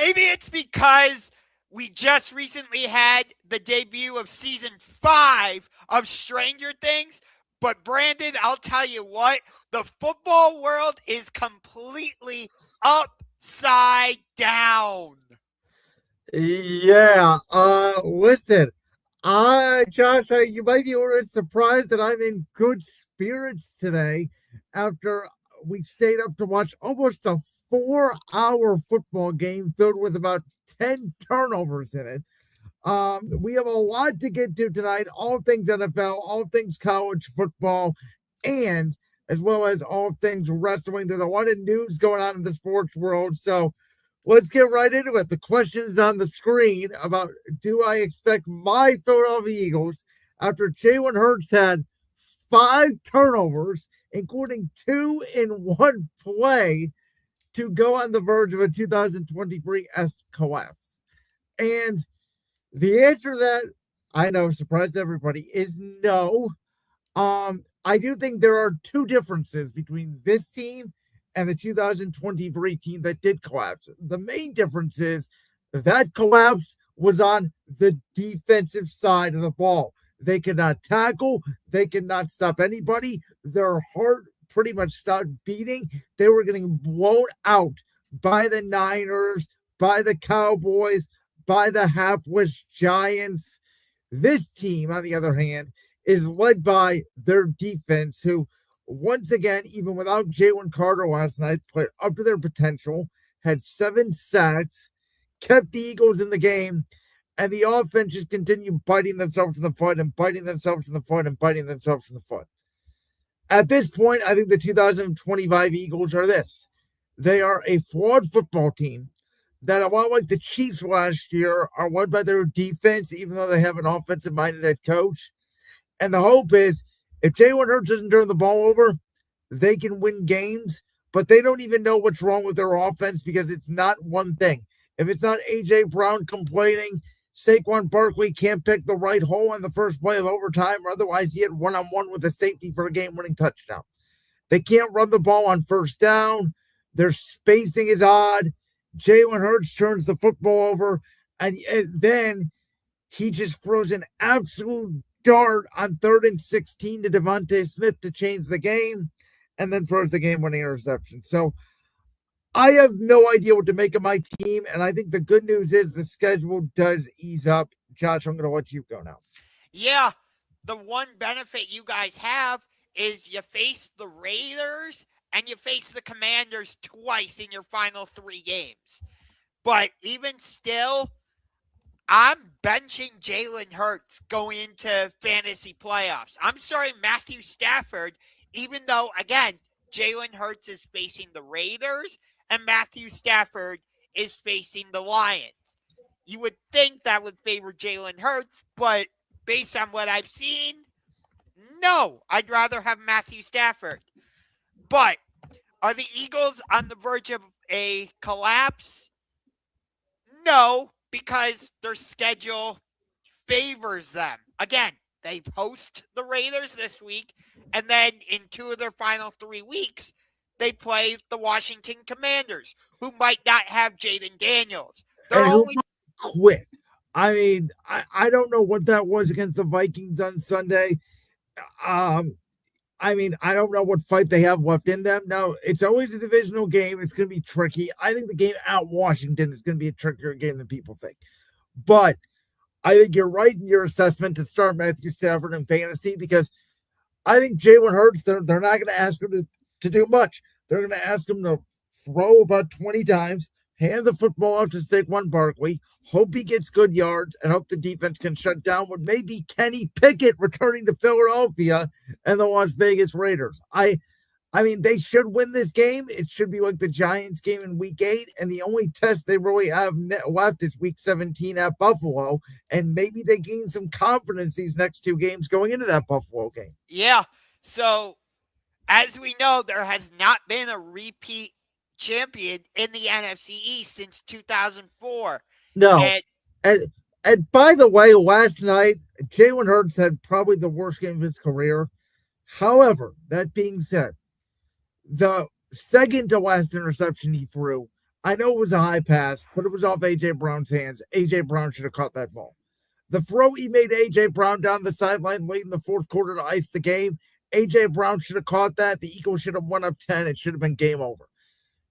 Maybe it's because we just recently had the debut of season 5 of Stranger Things. But Brandon, I'll tell you what, the football world is completely upside down. Yeah, listen, Josh, you might be a little bit surprised that I'm in good spirits today after we stayed up to watch almost a 4-hour football game filled with about 10 turnovers in it. We have a lot to get to tonight, all things NFL, all things college football, and as well as all things wrestling. There's a lot of news going on in the sports world, so let's get right into it. The question is on the screen about do I expect my Philadelphia Eagles after Jalen Hurts had 5 turnovers, including 2 in 1 play, to go on the verge of a 2023 S collapse? And the answer to that, I know, surprised everybody, is no. I do think there are two differences between this team and the 2023 team that did collapse. The main difference is that collapse was on the defensive side of the ball. They could not tackle, they could not stop anybody. Their heart pretty much stopped beating. They were getting blown out by the Niners, by the Cowboys, by the hapless Giants. This team, on the other hand, is led by their defense, who, once again, even without Jalen Carter last night, played up to their potential, had 7 sacks, kept the Eagles in the game, and the offense just continued biting themselves in the foot and biting themselves in the foot and biting themselves in the foot. At this point, I think the 2025 Eagles are this. They are a flawed football team that, a lot like the Chiefs last year, are led by their defense, even though they have an offensive minded head coach. And the hope is if Jalen Hurts doesn't turn the ball over, they can win games, but they don't even know what's wrong with their offense because it's not one thing. If it's not A.J. Brown complaining, Saquon Barkley can't pick the right hole on the first play of overtime, or otherwise he had one-on-one with a safety for a game-winning touchdown. They can't run the ball on first down. Their spacing is odd. Jalen Hurts turns the football over, and then he just throws an absolute dart on 3rd and 16 to Devontae Smith to change the game, and then throws the game-winning interception. So I have no idea what to make of my team, and I think the good news is the schedule does ease up. Josh, I'm going to let you go now. Yeah, the one benefit you guys have is you face the Raiders and you face the Commanders twice in your final 3 games. But even still, I'm benching Jalen Hurts going into fantasy playoffs. I'm sorry, Matthew Stafford, even though, again, Jalen Hurts is facing the Raiders and Matthew Stafford is facing the Lions. You would think that would favor Jalen Hurts, but based on what I've seen, no, I'd rather have Matthew Stafford. But are the Eagles on the verge of a collapse? No, because their schedule favors them. Again, they host the Raiders this week, and then in 2 of their final 3 weeks, they play the Washington Commanders, who might not have Jaden Daniels. They're And who only quit? I mean, I don't know what that was against the Vikings on Sunday. Um, I mean, I don't know what fight they have left in them. Now, it's always a divisional game. It's going to be tricky. I think the game at Washington is going to be a trickier game than people think. But I think you're right in your assessment to start Matthew Stafford in fantasy because I think Jalen Hurts, they're not going to ask him to do much. They're going to ask him to throw about 20 times, hand the football off to Saquon Barkley, hope he gets good yards, and hope the defense can shut down what may be Kenny Pickett returning to Philadelphia and the Las Vegas Raiders. I mean, they should win this game. It should be like the Giants game in week 8. And the only test they really have left is week 17 at Buffalo. And maybe they gain some confidence these next 2 games going into that Buffalo game. Yeah. So, as we know, there has not been a repeat champion in the NFC East since 2004. No. And And by the way, last night, Jalen Hurts had probably the worst game of his career. However, that being said, the second to last interception he threw, I know it was a high pass, but it was off A.J. Brown's hands. A.J. Brown should have caught that ball. The throw he made A.J. Brown down the sideline late in the fourth quarter to ice the game, A.J. Brown should have caught that. The Eagles should have won up 10. It should have been game over.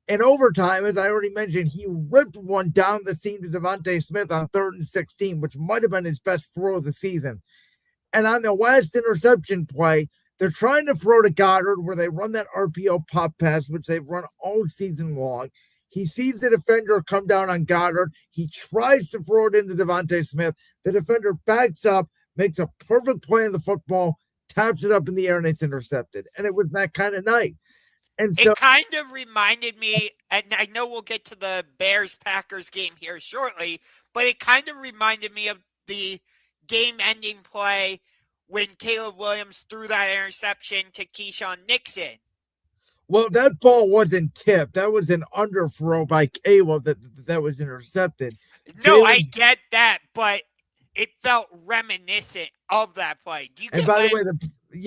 In overtime, as I already mentioned, he ripped one down the seam to Devontae Smith on 3rd and 16, which might have been his best throw of the season. And on the last interception play, they're trying to throw to Goddard where they run that RPO pop pass, which they've run all season long. He sees the defender come down on Goddard. He tries to throw it into Devontae Smith. The defender backs up, makes a perfect play on the football, taps it up in the air, and it's intercepted. And it was that kind of night. And so it kind of reminded me, and I know we'll get to the Bears-Packers game here shortly, but it kind of reminded me of the game-ending play when Caleb Williams threw that interception to Keyshawn Nixon. Well, that ball wasn't tipped. That was an underthrow by Caleb that was intercepted. No, I get that, but it felt reminiscent of that play. Do you and get by the way,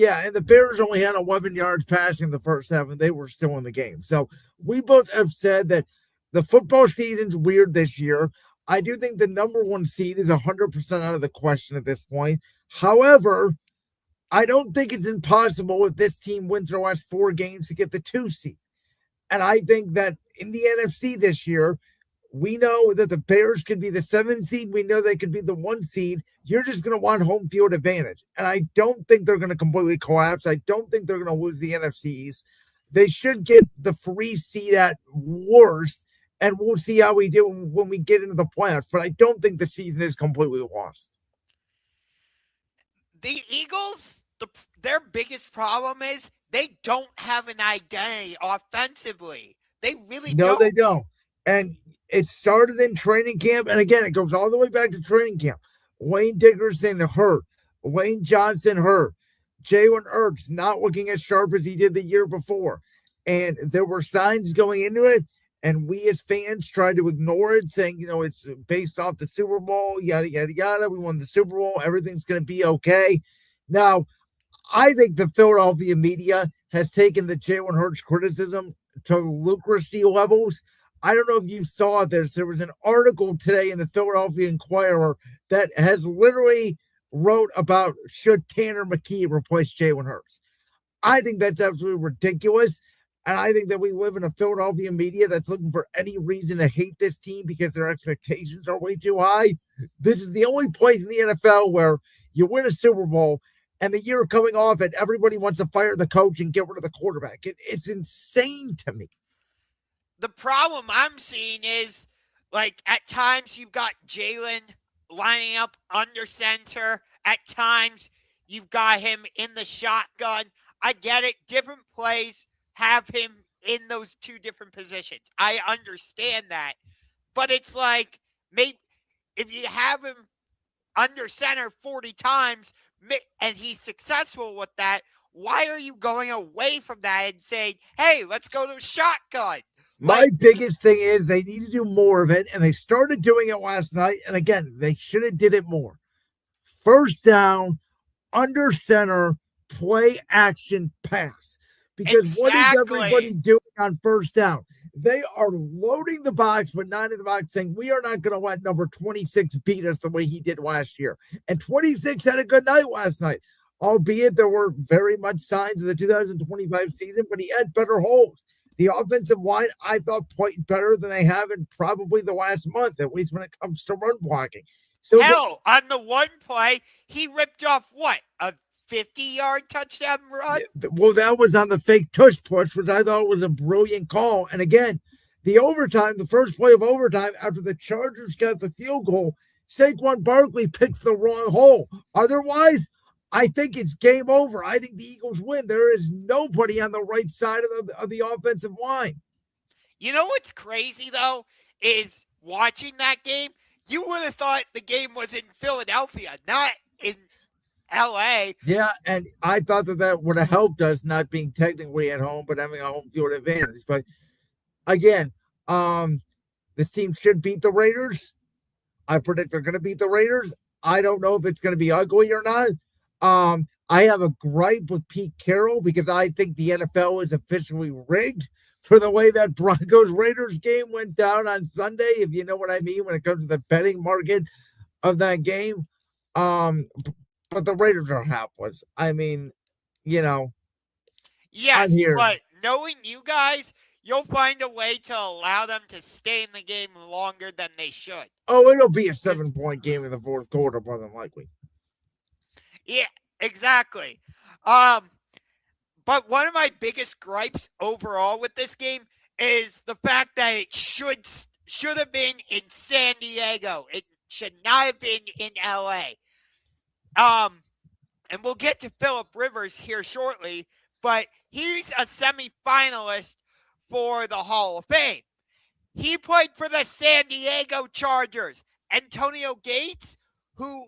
and the Bears only had 11 yards passing the first half, and they were still in the game. So we both have said that the football season's weird this year. I do think the number one seed is 100% out of the question at this point. However, I don't think it's impossible if this team wins their last 4 games to get the 2 seed. And I think that in the NFC this year, we know that the Bears could be the 7 seed. We know they could be the 1 seed. You're just going to want home field advantage. And I don't think they're going to completely collapse. I don't think they're going to lose the NFCs. They should get the 3 seed at worst. And we'll see how we do when we get into the playoffs. But I don't think the season is completely lost. The Eagles, their biggest problem is they don't have an identity offensively. They really don't. No, they don't. And it started in training camp. And again, it goes all the way back to training camp. Wayne Dickerson hurt. Wayne Johnson hurt. Jalen Hurts not looking as sharp as he did the year before. And there were signs going into it. And we as fans tried to ignore it, saying, it's based off the Super Bowl, yada, yada, yada. We won the Super Bowl. Everything's going to be okay. Now, I think the Philadelphia media has taken the Jalen Hurts criticism to lucracy levels. I don't know if you saw this. There was an article today in the Philadelphia Inquirer that has literally wrote about should Tanner McKee replace Jalen Hurts. I think that's absolutely ridiculous. And I think that we live in a Philadelphia media that's looking for any reason to hate this team because their expectations are way too high. This is the only place in the NFL where you win a Super Bowl and the year coming off and everybody wants to fire the coach and get rid of the quarterback. It's insane to me. The problem I'm seeing is, at times you've got Jalen lining up under center. At times you've got him in the shotgun. I get it. Different plays have him in those 2 different positions. I understand that. But it's maybe if you have him under center 40 times and he's successful with that, why are you going away from that and saying, hey, let's go to shotgun? My biggest thing is they need to do more of it, and they started doing it last night. And again, they should have did it more. First down, under center, play action pass. Because what is everybody doing on first down? They are loading the box, but not in the box, saying we are not going to let number 26 beat us the way he did last year. And 26 had a good night last night, albeit there were very much signs of the 2025 season, but he had better holes. The offensive line, I thought, played better than they have in probably the last month, at least when it comes to run blocking. So on the one play, he ripped off a 50-yard touchdown run? Well, that was on the fake tush push, which I thought was a brilliant call. And again, the first play of overtime, after the Chargers got the field goal, Saquon Barkley picks the wrong hole. Otherwise, I think it's game over. I think the Eagles win. There is nobody on the right side of the offensive line. You know what's crazy, though, is watching that game, you would have thought the game was in Philadelphia, not in LA. Yeah, and I thought that would have helped us not being technically at home, but having a home field advantage. But again, this team should beat the Raiders. I predict they're going to beat the Raiders. I don't know if it's going to be ugly or not. I have a gripe with Pete Carroll because I think the NFL is officially rigged for the way that Broncos Raiders game went down on Sunday, if you know what I mean, when it comes to the betting market of that game. But the Raiders are hapless. I mean, you know, I'm Yes, here. but knowing you guys, you'll find a way to allow them to stay in the game longer than they should. Oh, it'll be a 'Cause- 7-point game in the fourth quarter, more than likely. Yeah, exactly. Um, but one of my biggest gripes overall with this game is the fact that it should have been in San Diego. It should not have been in LA. And we'll get to Phillip Rivers here shortly, but he's a semifinalist for the Hall of Fame. He played for the San Diego Chargers. Antonio Gates, who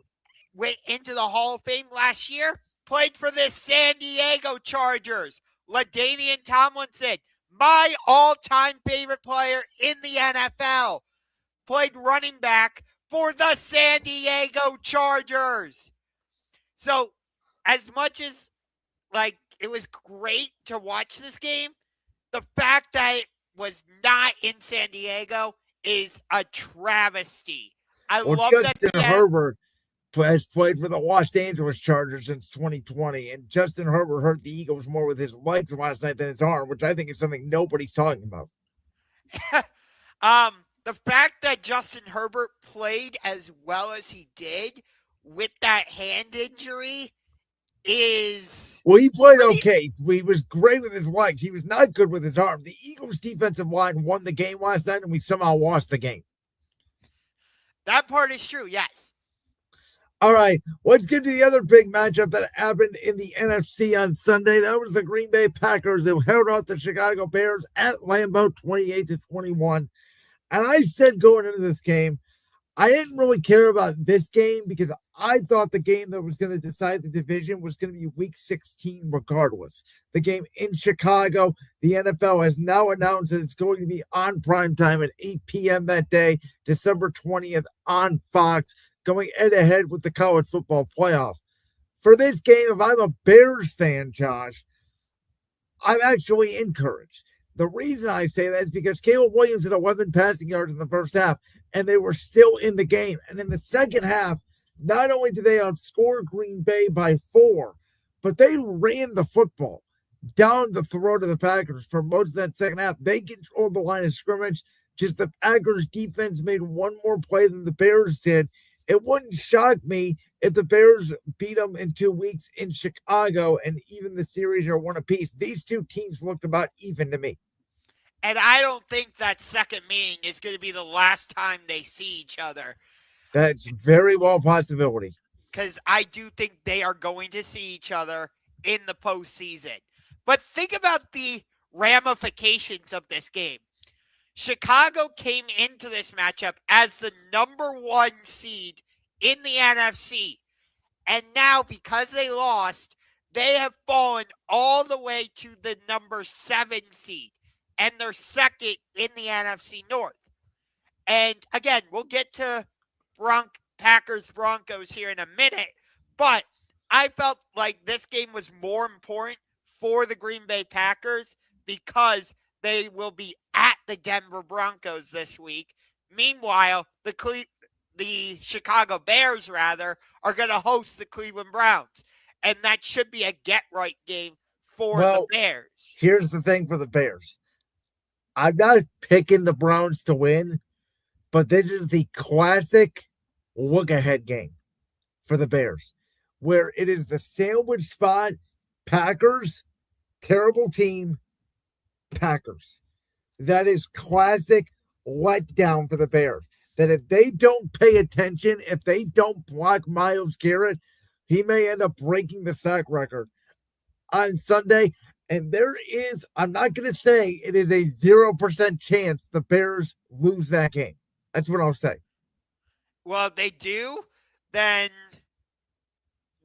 went into the Hall of Fame last year, played for the San Diego Chargers. LaDainian Tomlinson, my all-time favorite player in the NFL, played running back for the San Diego Chargers. So, as much as like it was great to watch this game, the fact that it was not in San Diego is a travesty. I love that. Justin Herbert has played for the Los Angeles Chargers since 2020, and Justin Herbert hurt the Eagles more with his legs last night than his arm, which I think is something nobody's talking about. The fact that Justin Herbert played as well as he did with that hand injury is... Well, he played okay. He was great with his legs. He was not good with his arm. The Eagles' defensive line won the game last night, and we somehow lost the game. That part is true, yes. All right, let's get to the other big matchup that happened in the NFC on Sunday. That was the Green Bay Packers who held out the Chicago Bears at Lambeau 28-21. And I said going into this game, I didn't really care about this game because I thought the game that was going to decide the division was going to be Week 16 regardless. The game in Chicago, the NFL has now announced that it's going to be on primetime at 8 p.m. that day, December 20th on Fox, going head-to-head with the college football playoff. For this game, if I'm a Bears fan, Josh, I'm actually encouraged. The reason I say that is because Caleb Williams had 11 passing yards in the first half, and they were still in the game. And in the second half, not only did they outscore Green Bay by 4, but they ran the football down the throat of the Packers for most of that second half. They controlled the line of scrimmage. Just the Packers defense made one more play than the Bears did. It wouldn't shock me if the Bears beat them in 2 weeks in Chicago and even the series are one apiece. These two teams looked about even to me. And I don't think that second meeting is going to be the last time they see each other. That's very well a possibility. Because I do think they are going to see each other in the postseason. But think about the ramifications of this game. Chicago came into this matchup as the number 1 seed in the NFC. And now, because they lost, they have fallen all the way to the number 7 seed. And they're second in the NFC North. And again, we'll get to Packers-Broncos here in a minute. But I felt like this game was more important for the Green Bay Packers because they will be at the Denver Broncos this week. Meanwhile, the Chicago Bears, are going to host the Cleveland Browns. And that should be a get-right game for the Bears. Here's the thing for the Bears. I'm not picking the Browns to win, but this is the classic look-ahead game for the Bears, where it is the sandwich spot, Packers, terrible team, Packers. That is classic letdown for the Bears. That if they don't pay attention, if they don't block Myles Garrett, he may end up breaking the sack record on Sunday. And there is, I'm not going to say it is a 0% chance the Bears lose that game. That's what I'll say. Well, if they do, then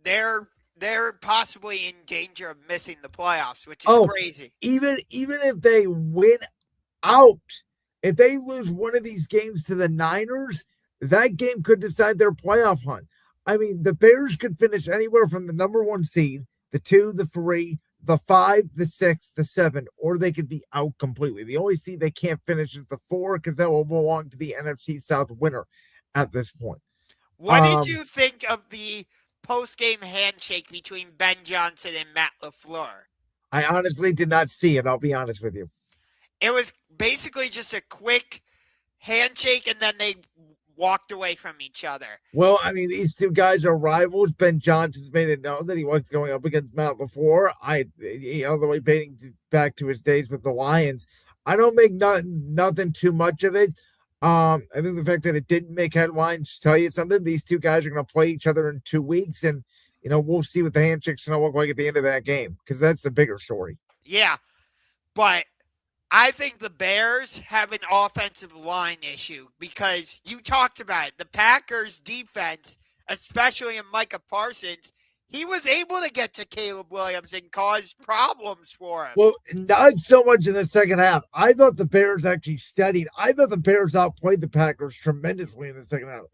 they're possibly in danger of missing the playoffs, which is crazy. Even if they win out, if they lose one of these games to the Niners, that game could decide their playoff hunt. I mean, the Bears could finish anywhere from the number 1 seed, the 2, the 3, the 5, the 6, the 7, or they could be out completely. The only seed they can't finish is the 4 because that will belong to the NFC South winner at this point. What did you think of the post-game handshake between Ben Johnson and Matt LaFleur? I honestly did not see it. I'll be honest with you. It was basically just a quick handshake, and then they walked away from each other. Well, I mean, these two guys are rivals. Ben Johnson's made it known that he was going up against Matt LaFleur. All the way dating back to his days with the Lions. I don't make nothing too much of it. I think the fact that it didn't make headlines tell you something. These two guys are going to play each other in 2 weeks, and we'll see what the handshake's going to look like at the end of that game because that's the bigger story. Yeah, but I think the Bears have an offensive line issue because you talked about it. The Packers' defense, especially in Micah Parsons, he was able to get to Caleb Williams and cause problems for him. Well, not so much in the second half. I thought the Bears actually steadied. I thought the Bears outplayed the Packers tremendously in the second half.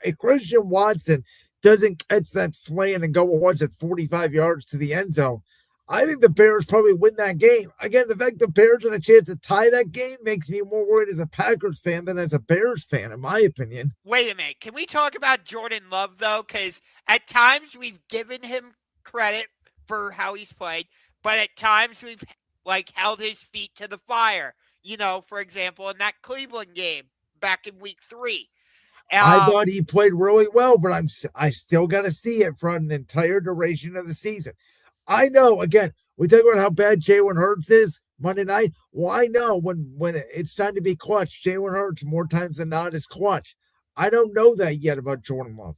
If Christian Watson doesn't catch that slant and go once at 45 yards to the end zone, I think the Bears probably win that game. Again, the fact the Bears had a chance to tie that game makes me more worried as a Packers fan than as a Bears fan, in my opinion. Wait a minute. Can we talk about Jordan Love, though? Because at times we've given him credit for how he's played, but at times we've held his feet to the fire. For example, in that Cleveland game back in week 3. I thought he played really well, but I still got to see it for an entire duration of the season. I know, again, we talk about how bad Jalen Hurts is Monday night. Well, I know when it's time to be clutch, Jalen Hurts more times than not is clutch. I don't know that yet about Jordan Love.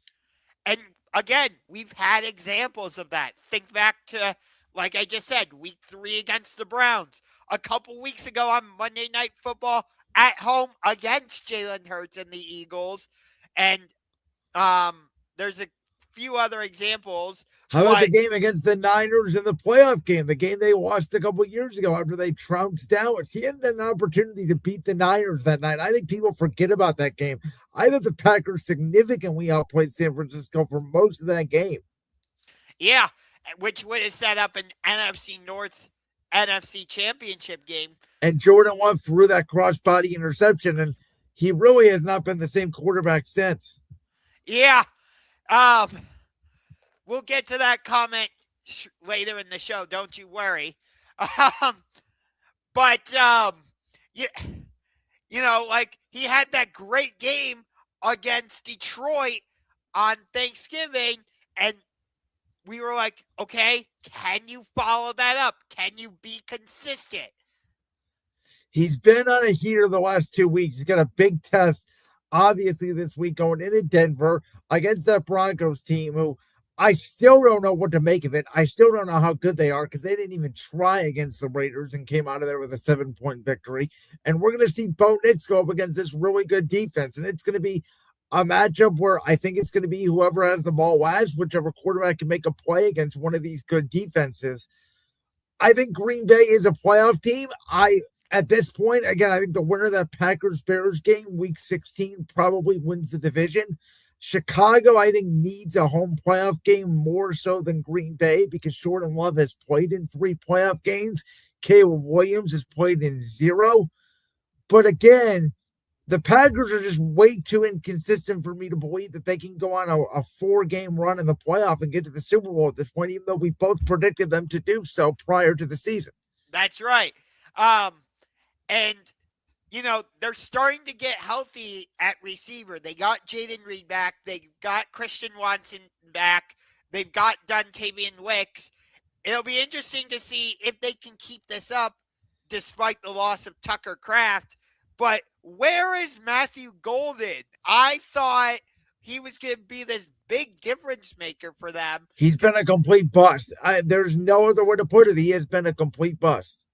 And again, we've had examples of that. Think back to, like I just said, week 3 against the Browns. A couple weeks ago on Monday Night Football at home against Jalen Hurts and the Eagles. And there's a few other examples. How about the game against the Niners in the playoff game, the game they lost a couple of years ago after they trounced down? He had an opportunity to beat the Niners that night. I think people forget about that game. I thought the Packers significantly outplayed San Francisco for most of that game. Yeah, which would have set up an NFC North NFC Championship game. And Jordan Love threw that crossbody interception, and he really has not been the same quarterback since. Yeah. We'll get to that comment later in the show. Don't you worry. But he had that great game against Detroit on Thanksgiving, and we were like, okay, can you follow that up? Can you be consistent? He's been on a heater the last 2 weeks. He's got a big test, obviously, this week going into Denver against that Broncos team who I still don't know what to make of it. I still don't know how good they are because they didn't even try against the Raiders and came out of there with a 7-point victory. And we're going to see Bo Nix go up against this really good defense. And it's going to be a matchup where I think it's going to be whoever has the ball last, whichever quarterback can make a play against one of these good defenses. I think Green Bay is a playoff team. At this point, again, I think the winner of that Packers-Bears game, week 16, probably wins the division. Chicago, I think, needs a home playoff game more so than Green Bay because Jordan Love has played in 3 playoff games. Caleb Williams has played in 0. But again, the Packers are just way too inconsistent for me to believe that they can go on a 4-game run in the playoff and get to the Super Bowl at this point, even though we both predicted them to do so prior to the season. That's right. And, they're starting to get healthy at receiver. They got Jaden Reed back. They got Christian Watson back. They've got Dontavian Wicks. It'll be interesting to see if they can keep this up despite the loss of Tucker Kraft. But where is Matthew Golden? I thought he was going to be this big difference maker for them. He's been a complete bust. There's no other way to put it. He has been a complete bust.